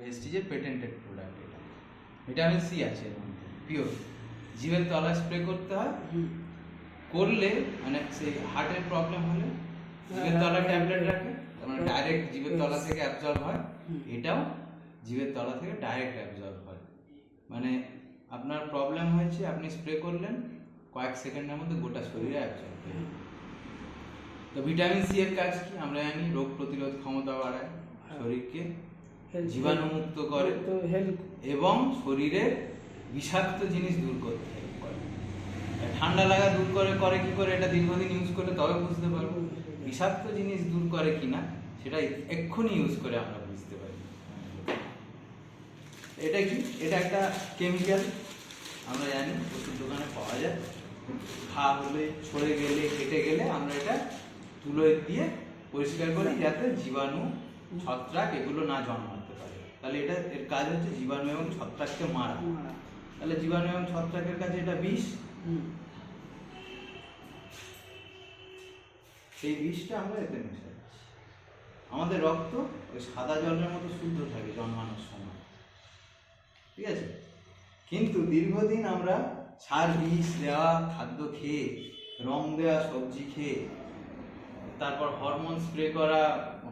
প্রেস্টিজের patented product. এটা vitamin C আছে এর মধ্যে, পিওর। জিভের তলায় স্প্রে করতে হয়, করলে মানে সেই হার্টের প্রবলেম হলে জিভের তলায় ট্যাবলেট রাখে, মানে ডাইরেক্ট জিভের তলা থেকে অ্যাবজর্ব হয়। এটাও জিভের তলা থেকে ডাইরেক্ট অ্যাবজর্ব হয়, মানে আপনার প্রবলেম হয়েছে, আপনি স্প্রে করলেন, কয়েক সেকেন্ডের মধ্যে গোটা শরীরে অ্যাবজর্ব হয়ে যাবে। তো ভিটামিন সি এর কাজ কি আমরা জানি, রোগ প্রতিরোধ ক্ষমতা বাড়ায়, শরীরকে জীবাণুমুক্ত করে এবং শরীরে বিষাক্ত জিনিস দূর করতে হেল্প করে। ঠান্ডা লাগা দূর করে কি করে, এটা দীর্ঘদিন ইউজ করলে তবে বুঝতে পারবো। বিষাক্ত জিনিস দূর করে কিনা সেটা এক্ষুনি ইউজ করে আমরা বুঝতে পারি। এটা কি? এটা একটা কেমিক্যাল, আমরা জানি ওষুধ দোকানে পাওয়া যায়। ঘা হলে, ছড়ে গেলে, কেটে গেলে আমরা এটা তুলোয় দিয়ে পরিষ্কার করি যাতে জীবাণু, ছত্রাক এগুলো না জন্মাতে পারে। তাহলে এটা এর কাজ হচ্ছে জীবাণু এবং ছত্রাককে মারা। তাহলে জীবাণু এবং ছত্রাকের কাছে এটা বিষ। সেই বিষটা আমরা এতে মেশাচ্ছি। আমাদের রক্ত ওই সাদা জলের মতো শুদ্ধ থাকে জন্মানোর সময়, ঠিক আছে? কিন্তু দীর্ঘদিন আমরা সার বিষ দেওয়া খাদ্য খেয়ে, রং দেওয়া সবজি খেয়ে, তারপর হরমোন স্প্রে করা,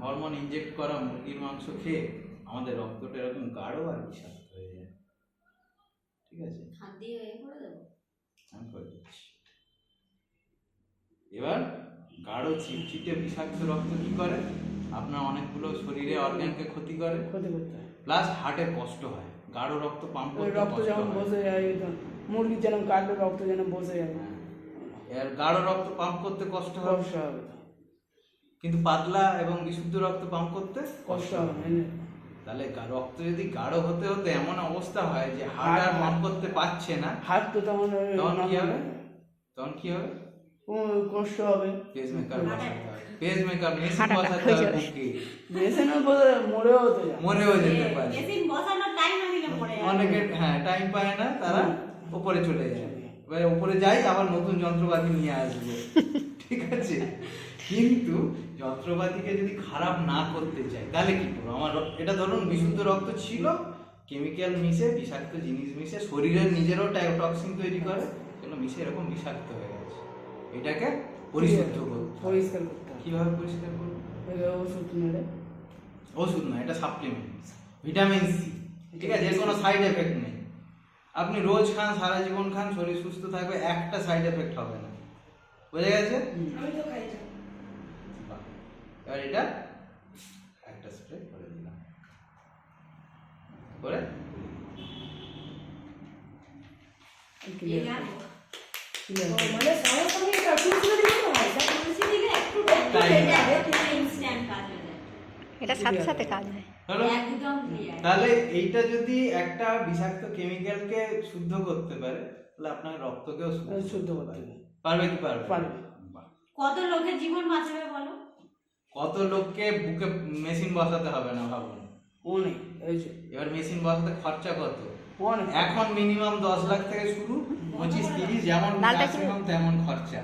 হরমোন ইনজেক্ট করা মুরগির মাংস খেয়ে আমাদের রক্তটা এরকম গাঢ় আর বিষাক্ত হয়ে যায়, ঠিক আছে? আমি করে দিচ্ছি। এবার গাঢ় চিটচিটে বিষাক্ত রক্ত কি করে, আপনার অনেকগুলো শরীরে অর্গানকে ক্ষতি করে, প্লাস হার্টে কষ্ট হয়। গাঢ় রক্ত পাম্প করতে রক্ত যেমন বসে যায়, মুরগির যেন কাটলে রক্ত যেন বসে যায়, এর গাঢ় রক্ত পাম্প করতে কষ্ট হবে, কিন্তু পাতলা এবং বিশুদ্ধ রক্ত পাম্প করতে কষ্ট হবে। তাহলে রক্ত যদি গাঢ় হতে হতে এমন অবস্থা হয় যে হার্ট আর পাম্প করতে পারছে না, হার্ট তো তখন কি হবে? তখন কি হবে? কষ্ট হবে। পেসমেকার বসাতে হবে, পেসমেকার মেশিন বসাতে হবে, বুকে মেশিনে বসে মরেও যেতে পারে। মেশিন বসানোর টাইম না দিলে পড়ে যায়। অনেকে টাইম পায় না, তারা উপরে চলে যায়। এবারে উপরে যাই, আবার নতুন যন্ত্রপাতি নিয়ে আসবো, ঠিক আছে? কিন্তু যন্ত্রপাতিকে যদি খারাপ না করতে চাই তাহলে কি করবো? আমার এটা ধরুন বিশুদ্ধ রক্ত ছিল, কেমিক্যাল মিশে, বিষাক্ত জিনিস মিশে, শরীরের নিজেরও টক্সিন তৈরি করে, সেগুলো মিশে এরকম বিষাক্ত হয়ে গেছে। এটাকে পরিশুদ্ধ পরিষ্কার করতে হবে। কিভাবে পরিষ্কার করবো? ওষুধ না, এটা সাপ্লিমেন্ট, ভিটামিন সি, ঠিক আছে? এর কোনো সাইড এফেক্ট নেই। আপনি রোজ খান, সারা জীবন খান, শরীর সুস্থ থাকবে, একটা সাইড এফেক্ট হবে না। বুঝে গেছে? আমি তো খাই। এবার এটা একটা স্প্রে করে দিলাম, করে মানে সমস্ত কিছু টুকরো দিলে তো হয়, স্যার তুলসী দিলে একটু টাইম লাগে, কিন্তু ইনস্ট্যান্ট কাজ হয়ে যায়। এটা সাথে সাথে কাজ হয়। একদম ক্লিয়ার। তাহলে এইটা যদি একটা বিষাক্ত কেমিক্যালকে শুদ্ধ করতে পারে, তাহলে আপনার রক্তকেও শুদ্ধ করতে পারবে কি পারবে? পারবে। কত লোকের জীবন বাঁচাবে বলো? কত লোককে বুকে মেশিন বসাতে হবে না, ভাবুন। অনেক। এবার মেশিন বসাতে খরচা কত? অনেক। এখন মিনিমাম 10 লাখ থেকে শুরু, 25-30 যেমন ম্যাক্সিমাম তেমন খরচা।